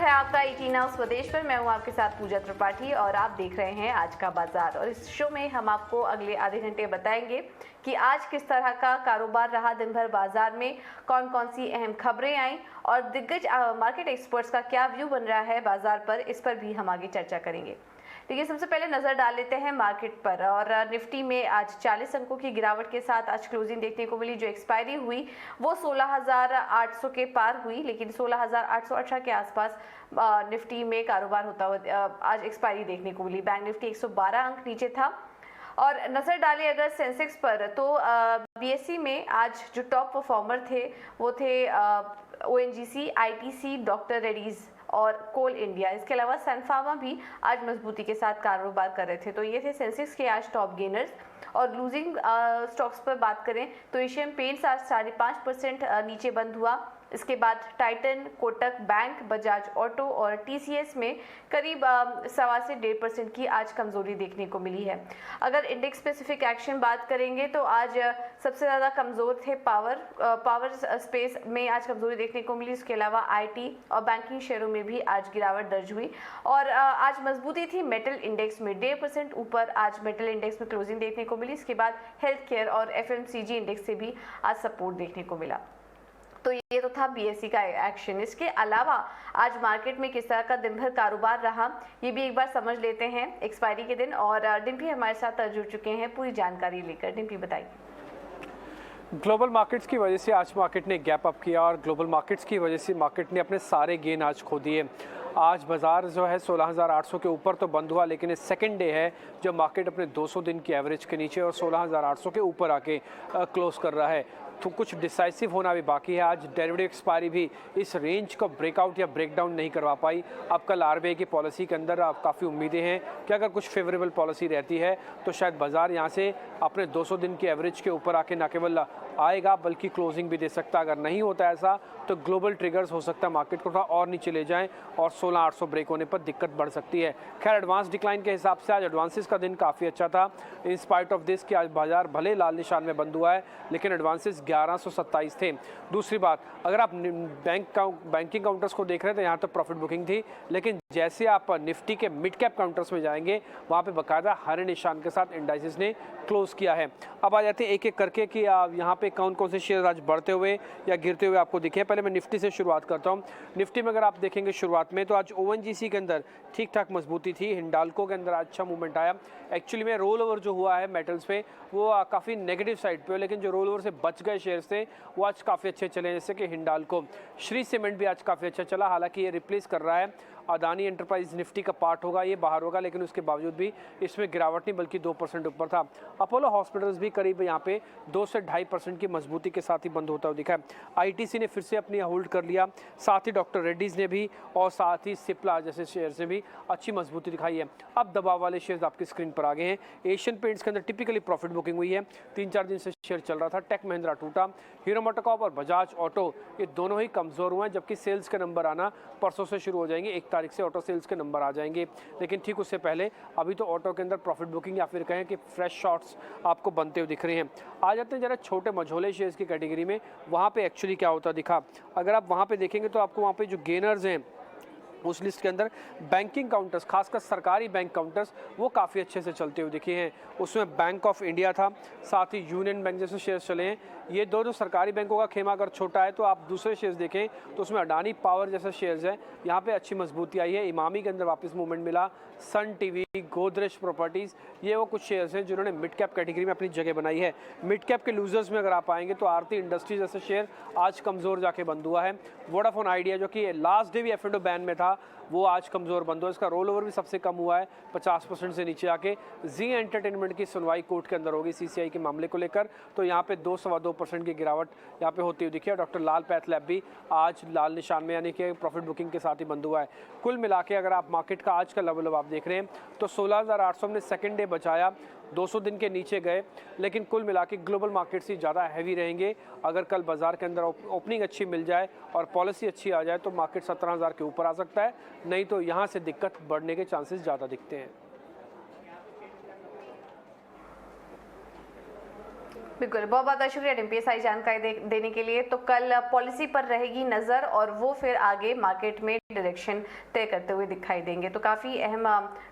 है आपका 18 नाउ स्वदेश पर। मैं हूं आपके साथ पूजा त्रिपाठी और आप देख रहे हैं आज का बाजार। और इस शो में हम आपको अगले आधे घंटे बताएंगे कि आज किस तरह का कारोबार रहा दिन भर बाजार में, कौन कौन सी अहम खबरें आई और दिग्गज मार्केट एक्सपर्ट्स का क्या व्यू बन रहा है बाजार पर, इस पर भी हम आगे चर्चा करेंगे। देखिए, सबसे पहले नजर डाल लेते हैं मार्केट पर। और निफ्टी में आज 40 अंकों की गिरावट के साथ आज क्लोजिंग देखने को मिली। जो एक्सपायरी हुई वो 16,800 के पार हुई, लेकिन 16,818 के आसपास निफ्टी में कारोबार होता हुआ आज एक्सपायरी देखने को मिली। बैंक निफ्टी 112 अंक नीचे था। और नजर डालें अगर सेंसेक्स पर, तो बीएसई में आज जो टॉप परफॉर्मर थे वो थे ओएनजीसी, आईटीसी, डॉक्टर रेड्डीज और कोल इंडिया। इसके अलावा सन फार्मा भी आज मजबूती के साथ कारोबार कर रहे थे। तो ये थे सेंसेक्स के आज टॉप गेनर्स। और लूजिंग स्टॉक्स पर बात करें तो एशियन पेंट्स आज 5.5% नीचे बंद हुआ। इसके बाद Titan, Kotak bank, Bajaj auto और टीसीएस में करीब 1.25 से 1.5% की आज कमजोरी देखने को मिली है। अगर इंडेक्स स्पेसिफिक एक्शन बात करेंगे तो आज सबसे ज़्यादा कमज़ोर थे पावर स्पेस में आज कमजोरी देखने को मिली। इसके अलावा आईटी और बैंकिंग शेयरों में भी आज गिरावट दर्ज हुई। और आज मजबूती थी मेटल इंडेक्स में, 1.5% ऊपर आज मेटल इंडेक्स में क्लोजिंग देखने को मिली। इसके बाद हेल्थ केयर और एफएमसीजी इंडेक्स से भी आज सपोर्ट देखने को मिला। तो ये तो था बीएसई का एक्शन। इसके अलावा आज मार्केट में किस तरह का दिन भर कारोबार रहा, ये भी एक बार समझ लेते हैं एक्सपायरी के दिन। और डिम्पी हमारे साथ जुड़ चुके हैं पूरी जानकारी लेकर। डिम्पी बताइए। ग्लोबल मार्केट्स की वजह से आज मार्केट ने गैप अप किया और ग्लोबल मार्केट्स की वजह से मार्केट ने अपने सारे गेन आज खो दिए। आज बाजार जो है 16,800 के ऊपर तो बंद हुआ, लेकिन ये सेकंड डे है जब मार्केट अपने 200 दिन की एवरेज के नीचे और 16,800 के ऊपर आके क्लोज कर रहा है। तो कुछ डिसाइसिव होना भी बाकी है। आज डेरिवेटिव एक्सपायरी भी इस रेंज को ब्रेकआउट या ब्रेकडाउन नहीं करवा पाई। अब कल आरबीआई की पॉलिसी के अंदर अब काफ़ी उम्मीदें हैं कि अगर कुछ फेवरेबल पॉलिसी रहती है तो शायद बाजार यहाँ से अपने 200 दिन की एवरेज के ऊपर आके न केवल आएगा बल्कि क्लोजिंग भी दे सकता है। अगर नहीं होता ऐसा तो ग्लोबल ट्रिगर्स हो सकता है मार्केट को थोड़ा और नीचे ले जाएं और 16,800 ब्रेक होने पर दिक्कत बढ़ सकती है। खैर, एडवांस डिक्लाइन के हिसाब से आज एडवांसेस का दिन काफ़ी अच्छा था। इन स्पाइट ऑफ दिस कि आज बाजार भले लाल निशान में बंद हुआ है, लेकिन एडवांसेस 1127 थे। दूसरी बात, अगर आप बैंकिंग काउंटर्स को देख रहे थे, यहाँ तो प्रॉफिट बुकिंग थी, लेकिन जैसे आप निफ्टी के मिड कैप काउंटर्स में जाएंगे वहाँ पे बाकायदा हरे निशान के साथ इंडाइसेस ने क्लोज किया है। अब आ जाते हैं एक एक करके कि यहाँ पे कौन कौन से शेयर आज बढ़ते हुए या गिरते हुए आपको दिखे। पहले मैं निफ्टी से शुरुआत करता हूँ। निफ्टी में अगर आप देखेंगे शुरुआत में तो आज ओएनजीसी के अंदर ठीक ठाक मजबूती थी। हिंडाल्को के अंदर अच्छा मूवमेंट आया। एक्चुअली में रोल ओवर जो हुआ है मेटल्स पे वो काफ़ी नेगेटिव साइड पे, लेकिन जो रोल ओवर से बच गए शेयर्स थे वो आज काफ़ी अच्छे चले, जैसे कि हिंडाल्को। श्री सीमेंट भी आज काफ़ी अच्छा चला, हालांकि ये रिप्लेस कर रहा है अदानी एंटरप्राइज निफ्टी का पार्ट होगा, ये बाहर होगा, लेकिन उसके बावजूद भी इसमें गिरावट नहीं बल्कि 2% ऊपर था। अपोलो हॉस्पिटल्स भी करीब यहाँ पे 2 से 2.5% की मजबूती के साथ ही बंद होता हुआ दिखा है। आईटीसी ने फिर से अपनी होल्ड कर लिया, साथ ही डॉक्टर रेड्डीज ने भी और साथ ही सिप्ला जैसे शेयर्स ने भी अच्छी मजबूती दिखाई है। अब दबाव वाले शेयर्स आपकी स्क्रीन पर आ गए हैं। एशियन पेंट्स के अंदर टिपिकली प्रॉफिट बुकिंग हुई है, 3-4 दिन से शेयर चल रहा था। टेक महिंद्रा टूटा, हीरो मोटोकॉर्प और बजाज ऑटो ये दोनों ही कमजोर हुए हैं, जबकि सेल्स के नंबर आना परसों से शुरू हो जाएंगे। 1 तारीख से ऑटो सेल्स के नंबर आ जाएंगे, लेकिन ठीक उससे पहले अभी तो ऑटो के अंदर प्रॉफिट बुकिंग या फिर कहें कि फ्रेश शॉट्स आपको बनते हुए दिख रहे हैं। आ जाते हैं जरा छोटे मझोले शेयर्स की कैटेगरी में, वहाँ पे एक्चुअली क्या होता दिखा। अगर आप वहाँ पे देखेंगे तो आपको वहाँ पे जो गेनर्स हैं उस लिस्ट के अंदर बैंकिंग काउंटर्स, खासकर सरकारी बैंक काउंटर्स वो काफ़ी अच्छे से चलते हुए दिखे हैं। उसमें बैंक ऑफ इंडिया था, साथ ही यूनियन बैंक जैसे शेयर्स चले हैं। ये दो जो सरकारी बैंकों का खेमा अगर छोटा है तो आप दूसरे शेयर्स देखें तो उसमें अडानी पावर जैसे शेयर्स हैं, यहाँ पे अच्छी मजबूती आई है। इमामी के अंदर वापस मूवमेंट मिला। सन टीवी, गोदरेज प्रॉपर्टीज़ ये वो कुछ शेयर्स हैं जिन्होंने मिड कैप कैटेगरी में अपनी जगह बनाई है। मिड कैप के लूजर्स में अगर आप आएंगे तो आरती इंडस्ट्रीज जैसे शेयर आज कमज़ोर जाके बंद हुआ है। वोडाफोन आइडिया जो कि लास्ट डे भी F&O बैन में था वो आज कमज़ोर बंद हुआ। इसका रोल ओवर भी सबसे कम हुआ है, 50% से नीचे आके। जी एंटरटेनमेंट की सुनवाई कोर्ट के अंदर होगी सीसीआई के मामले को लेकर, तो यहाँ पे 2-2.25% की गिरावट यहाँ पे होती हुई दिखी है। डॉक्टर लाल पैथ लैब भी आज लाल निशान में यानी कि प्रॉफिट बुकिंग के साथ ही बंद हुआ है। कुल मिला के अगर आप मार्केट का आज का लेवल आप देख रहे हैं तो 16,800 ने सेकेंड डे बचाया, 200 दिन के नीचे गए, लेकिन कुल मिला के ग्लोबल मार्केट्स ही ज़्यादा हैवी रहेंगे। अगर कल बाजार के अंदर ओपनिंग अच्छी मिल जाए और पॉलिसी अच्छी आ जाए तो मार्केट 17,000 के ऊपर आ सकता है, नहीं तो यहाँ से दिक्कत बढ़ने के चांसेस ज़्यादा दिखते हैं। बिल्कुल, बहुत बहुत शुक्रिया डिम्पी सारी जानकारी देने के लिए। तो कल पॉलिसी पर रहेगी नज़र और वो फिर आगे मार्केट में डायरेक्शन तय करते हुए दिखाई देंगे। तो काफ़ी अहम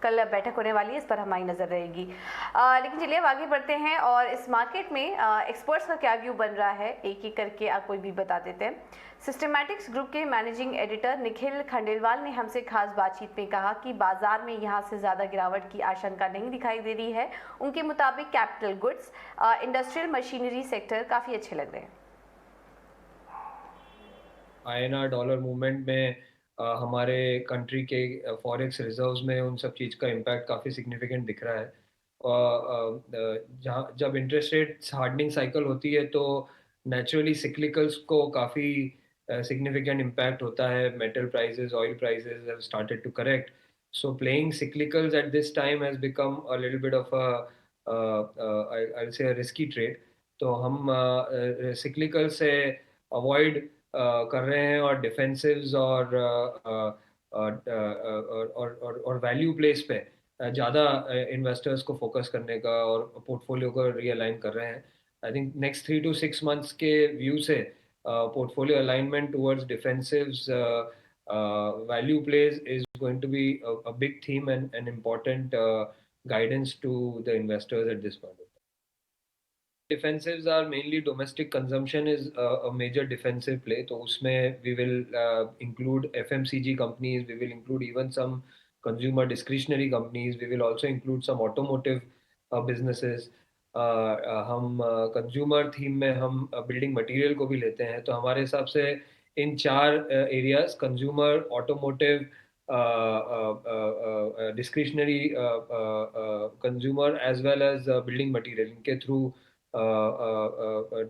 कल बैठक होने वाली है, इस पर हमारी नज़र रहेगी। लेकिन चलिए अब आगे बढ़ते हैं और इस मार्केट में एक्सपर्ट्स का क्या व्यू बन रहा है, एक एक करके आपको भी बता देते हैं। सिस्टमैटिक्स ग्रुप के मैनेजिंग एडिटर निखिल खंडेलवाल ने हमसे खास बातचीत में कहा कि बाजार में यहां से ज़्यादा गिरावट की आशंका नहीं दिखाई दे रही है। उनके मुताबिक capital goods, industrial machinery sector काफ़ी अच्छे लग रहे हैं। INR डॉलर मूवमेंट में हमारे कंट्री के फॉरेक्स रिजर्व्स में उन सब चीज़ का इम्पैक्ट काफ़ी सिग्निफिकेंट दिख रहा है। जहाँ जब इंटरेस्ट रेट हार्डनिंग साइकिल होती है तो नेचुरली सिक्लिकल्स को काफ़ी significant impact होता है. Metal prices, oil prices have started to correct. So playing cyclicals at this time has become a little bit of I'll say a risky trade. तो हम cyclical से avoid कर रहे हैं और defensives और value plays पे ज़्यादा investors को focus करने का और portfolio को realign कर रहे हैं. I think next 3 to 6 months के view से portfolio alignment towards defensives, value plays is going to be a big theme and an important guidance to the investors at this point. Defensives are mainly domestic consumption is a major defensive play. So usme we will include FMCG companies, we will include even some consumer discretionary companies, we will also include some automotive businesses. हम consumer theme में हम building material को भी लेते हैं, तो हमारे हिसाब से इन 4 areas consumer, automotive, discretionary consumer as well as building material, इनके थ्रू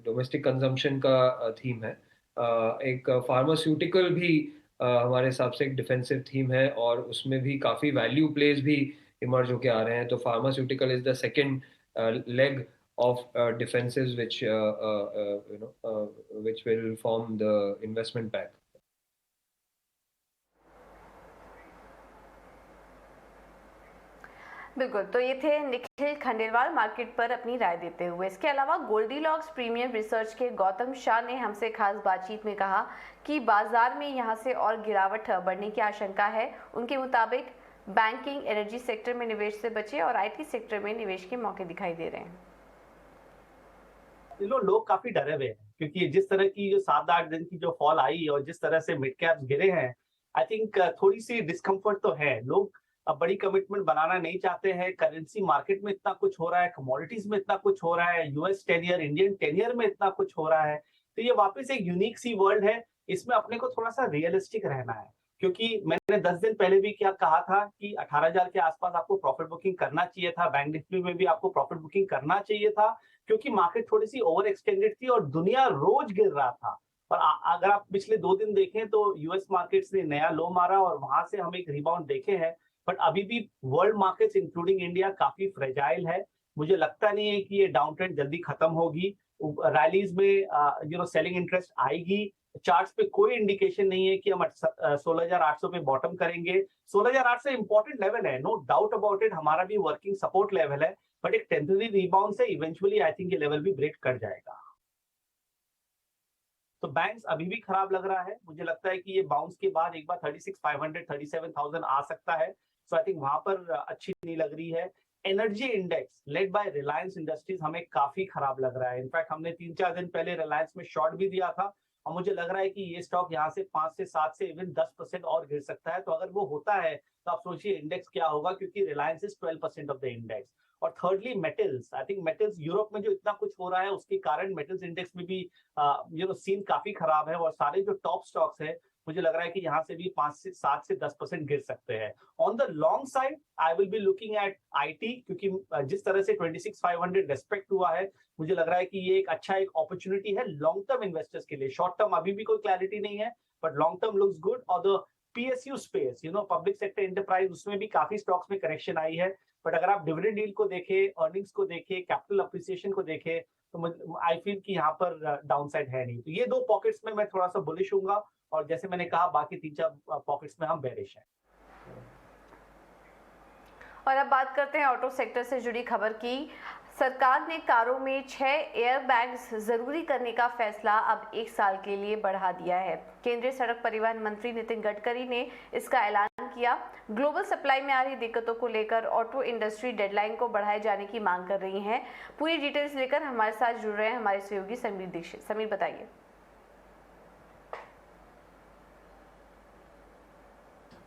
डोमेस्टिक कंजम्पशन का थीम है. एक फार्मास्यूटिकल भी हमारे हिसाब से एक डिफेंसिव थीम है और उसमें भी काफ़ी वैल्यू प्लेज भी इमर्ज होके आ रहे हैं. तो pharmaceutical is the second leg of defensives which will form the investment pack. बिल्कुल, तो ये थे निखिल खंडेलवाल मार्केट पर अपनी राय देते हुए. इसके अलावा गोल्डीलॉक्स प्रीमियम रिसर्च के गौतम शाह ने हमसे खास बातचीत में कहा कि बाजार में यहां से और गिरावट बढ़ने की आशंका है. उनके मुताबिक बैंकिंग, एनर्जी सेक्टर में निवेश से बचे और आईटी सेक्टर में निवेश के मौके दिखाई दे रहे हैं. लोग काफी डरे हुए हैं क्योंकि जिस तरह की जो 7-8 दिन की जो फॉल आई और जिस तरह से मिड कैप्स गिरे हैं, आई थिंक थोड़ी सी डिस्कम्फर्ट तो है. लोग अब बड़ी कमिटमेंट बनाना नहीं चाहते हैं. करेंसी मार्केट में इतना कुछ हो रहा है, कमोडिटीज में इतना कुछ हो रहा है, यूएस 10 ईयर, इंडियन 10 ईयर में इतना कुछ हो रहा है. तो ये वापस एक यूनिक सी वर्ल्ड है. इसमें अपने को थोड़ा सा रियलिस्टिक रहना है क्योंकि मैंने 10 दिन पहले भी क्या कहा था कि 18,000 के आसपास आपको प्रॉफिट बुकिंग करना चाहिए था. बैंक निफ्टी में भी आपको प्रॉफिट बुकिंग करना चाहिए था क्योंकि मार्केट थोड़ी सी ओवर एक्सटेंडेड थी और दुनिया रोज गिर रहा था. और अगर आप पिछले 2 दिन देखें तो यूएस मार्केट्स ने नया लो मारा और वहां से हम एक रिबाउंड देखे हैं. बट अभी भी वर्ल्ड मार्केट्स इंक्लूडिंग इंडिया काफी फ्रेजाइल है. मुझे लगता नहीं है कि ये डाउन ट्रेंड जल्दी खत्म होगी. रैलीज में सेलिंग इंटरेस्ट आएगी. चार्ट्स पे कोई इंडिकेशन नहीं है कि हम 16,800 पे बॉटम करेंगे. 16,800 इंपॉर्टेंट लेवल है, नो डाउट अबाउट इट. हमारा भी वर्किंग सपोर्ट लेवल है, बट एक टेम्पररी रिबाउंड से इवेंचुअली आई थिंक ये लेवल भी ब्रेक कर जाएगा. तो बैंक्स अभी भी खराब लग रहा है. मुझे लगता है कि ये बाउंस के बाद एक बार 36,500, 37,000 आ सकता है. सो आई थिंक वहां पर अच्छी नहीं लग रही है. Energy index led by Reliance industries हमें काफी खराब लग रहा है. इनफैक्ट हमने 3-4 दिन पहले रिलायंस में शॉर्ट भी दिया था और मुझे लग रहा है कि ये स्टॉक यहाँ से 5 से 7 से इवन 10% और गिर सकता है. तो अगर वो होता है तो आप सोचिए इंडेक्स क्या होगा, क्योंकि Reliance is 12% of the index. और thirdly metals, I think metals Europe में जो इतना कुछ हो रहा है उसके कारण मेटल्स इंडेक्स में भी सीन काफी खराब है और सारे जो टॉप स्टॉक्स है मुझे लग रहा है कि यहाँ से भी 5 से 7 से 10% गिर सकते हैं. On the long side I will be looking at IT क्योंकि जिस तरह से 26,500 रेस्पेक्ट हुआ है मुझे लग रहा है कि ये एक अच्छा एक अपॉर्चुनिटी है लॉन्ग टर्म इन्वेस्टर्स के लिए. शॉर्ट टर्म अभी भी कोई क्लैरिटी नहीं है but long term looks good. और the PSU space public sector enterprise, उसमें भी काफी स्टॉक्स में करेक्शन आई है. बट अगर आप डिविडेंड यील्ड को देखें, अर्निंग्स को देखें, कैपिटल अप्रिसिएशन को देखें तो आई फील कि यहाँ पर डाउनसाइड है नहीं. तो ये 2 पॉकेट्स में मैं थोड़ा सा बुलिश हूंगा और जैसे मैंने कहा बाकी 3-4 पॉकेट्स में हम बेरिश हैं. और अब बात करते हैं ऑटो सेक्टर से जुड़ी खबर की. सरकार ने कारों में 6 एयर बैग्स जरूरी करने का फैसला अब 1 साल के लिए बढ़ा दिया है। केंद्रीय सड़क परिवहन मंत्री नितिन गडकरी ने इसका ऐलान किया। ग्लोबल सप्लाई में आ रही दिक्कतों को लेकर ऑटो इंडस्ट्री डेडलाइन को बढ़ाए जाने की मांग कर रही है। पूरी डिटेल्स लेकर हमारे साथ जुड़ रहे हैं हमारे सहयोगी समीर दीक्षित। समीर, बताइए।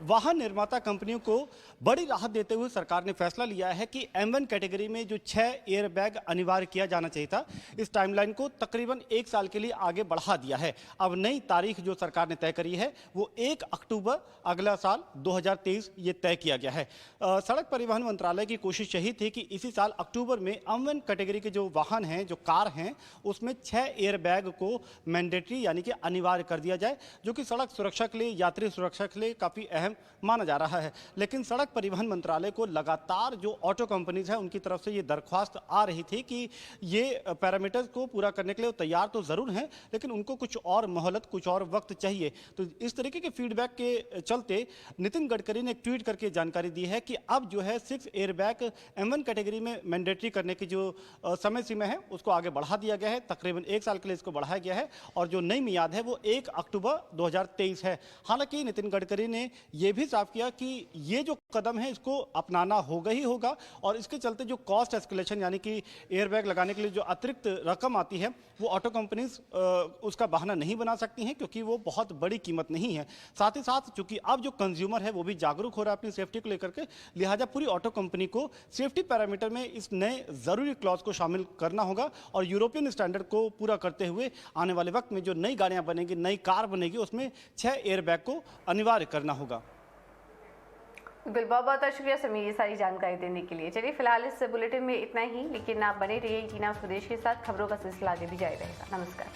वाहन निर्माता कंपनियों को बड़ी राहत देते हुए सरकार ने फैसला लिया है कि M1 कैटेगरी में जो 6 एयर बैग अनिवार्य किया जाना चाहिए था, इस टाइमलाइन को तकरीबन 1 साल के लिए आगे बढ़ा दिया है। अब नई तारीख जो सरकार ने तय करी है वो 1 अक्टूबर अगला साल 2023 ये तय किया गया है। सड़क परिवहन मंत्रालय की कोशिश यही थी कि इसी साल अक्टूबर में M1 कैटेगरी के जो वाहन हैं, जो कार हैं, उसमें 6 एयर बैग को मैंडेटरी यानी कि अनिवार्य कर दिया जाए, जो कि सड़क सुरक्षा के लिए, यात्री सुरक्षा के लिए काफ़ी अहम माना जा रहा है। लेकिन सड़क परिवहन मंत्रालय को लगातार जो ऑटो कंपनीज हैं उनकी तरफ से ये दरख्वास्त आ रही थी कि ये पैरामीटर्स को पूरा करने के लिए तैयार तो ज़रूर हैं, लेकिन उनको कुछ और मोहलत, कुछ और वक्त चाहिए। तो इस तरीके के फीडबैक के चलते नितिन गडकरी ने एक ट्वीट करके जानकारी दी है कि अब जो है 6 एयर बैग M1 कैटेगरी में मैंडेटरी करने की जो समय सीमा है उसको आगे बढ़ा दिया गया है। तकरीबन 1 साल के लिए इसको बढ़ाया गया है और जो नई मियाद है वो 1 अक्टूबर 2023 है। हालांकि नितिन गडकरी ने ये भी साफ किया कि ये जो कदम है इसको अपनाना होगा ही होगा और इसके चलते जो कॉस्ट एस्केलेशन यानी कि एयरबैग लगाने के लिए जो अतिरिक्त रकम आती है वो ऑटो कंपनीज उसका बहाना नहीं बना सकती हैं, क्योंकि वो बहुत बड़ी कीमत नहीं है। साथ ही साथ चूंकि अब जो कंज्यूमर है वो भी जागरूक हो रहा है अपनी सेफ्टी को लेकर के, लिहाजा पूरी ऑटो कंपनी को सेफ्टी पैरामीटर में इस नए जरूरी क्लॉज को शामिल करना होगा और यूरोपियन स्टैंडर्ड को पूरा करते हुए आने वाले वक्त में जो नई गाड़ियां बनेगी, नई कार बनेगी, उसमें 6 एयरबैग को अनिवार्य करना होगा। बिल्कुल, बहुत बहुत शुक्रिया समीर ये सारी जानकारी देने के लिए। चलिए फिलहाल इस बुलेटिन में इतना ही, लेकिन आप बने रहिए टीना स्वदेश के साथ। खबरों का सिलसिला आगे भी जारी रहेगा। नमस्कार।